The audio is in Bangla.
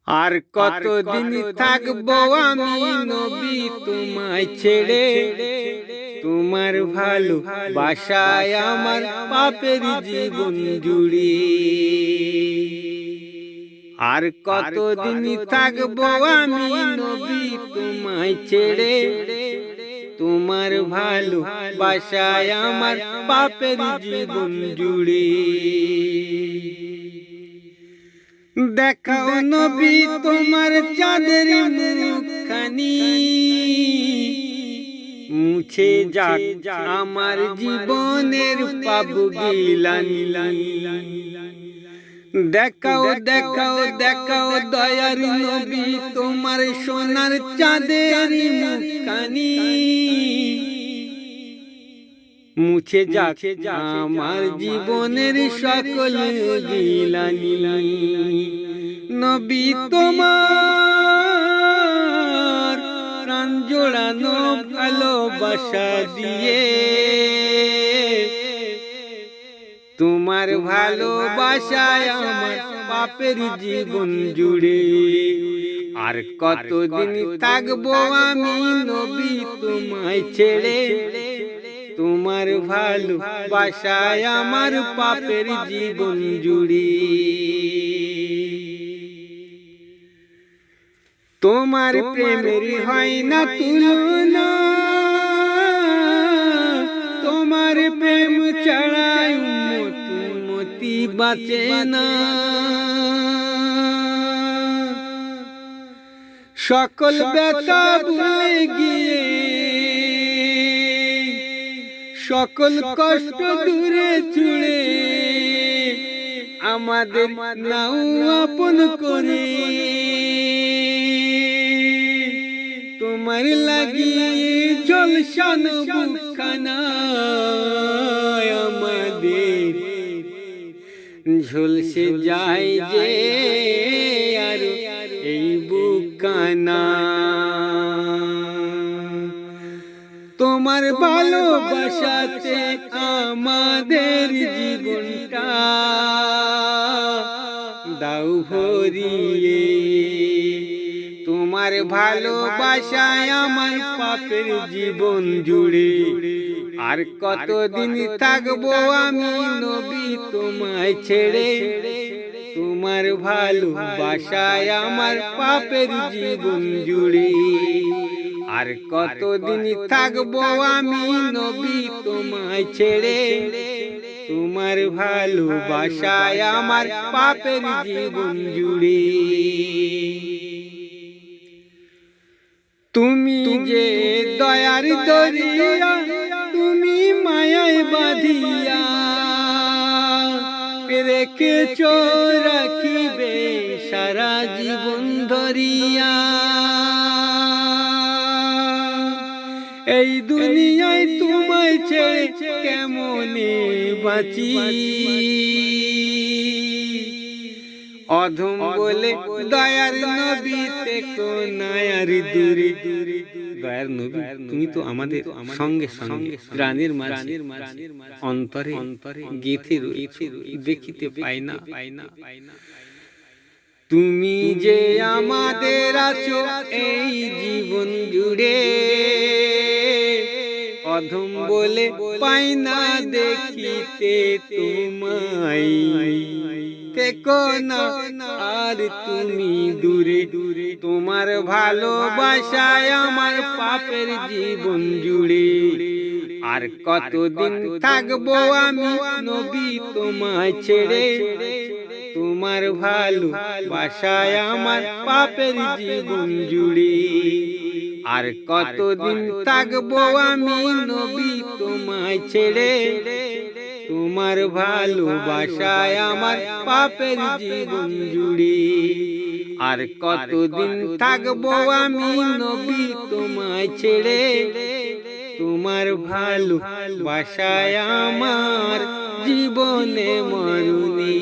আর কতদিন থাকবো আমি নবী তোমায় ছেড়ে, তোমার ভালো বাসায় আমার পাপের জীবন জুড়ে। আর কতদিন থাকবো আমি নবী তোমায় ছেড়ে, তোমার ভালো বাসায় আমার পাপের জীবন জুড়ে। দেখাও নবী তোমার চাঁদের মুখখানি, মুছে যাক আমার জীবনের পাপ গিলানি। দেখাও দেখাও দেখাও দয়ার নবী তোমার সোনার চাঁদের মুখখানি, মুছে যাক আমার জীবনের সকল গিলানি। নবী তোমার প্রাণ জোড়ানো ভালোবাসা দিয়ে, তোমার ভালোবাসায় আমার পাপের জীবন জুড়ে। আর কতদিন থাকবো আমি নবী তোমায় ছেড়ে, তোমার ভালোবাসায় আমার পাপের জীবন জুড়ে। তোমার প্রেমের হয় না তুলনা, তোমার প্রেম ছাড়া উম্মতি বাঁচে না। সকল ব্যথা ভুলে গিয়ে, সকল কষ্ট দূরে ছুড়ে, আমাদের নাও আপন করে। তোমার লাগিয়ে ঝলসানো বুকখানা আমাদের ঝলসে যায় যে আর এই বুকখানা। তোমার ভালোবাসাতে আমাদের জীবনটা দাও ভরিয়ে, তোমার ভালোবাসায় আমার পাপের জীবন জুড়ে। আর কতদিন থাকবো আমি নবী তোমায় ছেড়ে, তোমার ভালোবাসায় আমার পাপের জীবন জুড়ে। আর কতদিন থাকবো আমি নবী তোমায় ছেড়ে, তোমার ভালোবাসায় আমার পাপের জীবন জুড়ে। তুমি যে দয়ার দরিয়া, তুমি মায়ায় বাঁধিয়া রেখেছো রাখিবে সারা জীবন ধরিয়া। এই দুনিয়ায় তোমায় ছেড়ে কেমনে বাঁচি, অধম বলে দয়ার নবী থেকো নায়ার দূরে। দয়ার নবী তুমি তো আমাদের সঙ্গে সঙ্গে প্রাণের মাঝে অন্তরে অন্তরে গেঁথে রয়েছো, দেখিতে পাই না। তুমি যে আমাদের আছো এই জীবন জুড়ে, অধম বলে পাই না দেখিতে তোমায়। থেকো না আর তুমি দূরে, তোমার ভালোবাসায় আমার পাপের জীবন জুড়ে। আর কতদিন থাকবো আমি নবী তোমায় ছেড়ে, তোমার ভালোবাসায় আমার পাপের জীবন জুড়ে। আর কতদিন থাকবো আমি নবী তোমায় ছেড়ে, তোমার ভালোবাসায় আমার পাপের জীবন জুড়ে। আর কতদিন থাকবো আমি নবী তোমায় ছেড়ে, তোমার ভালোবাসায় আমার জীবনে মরুনি।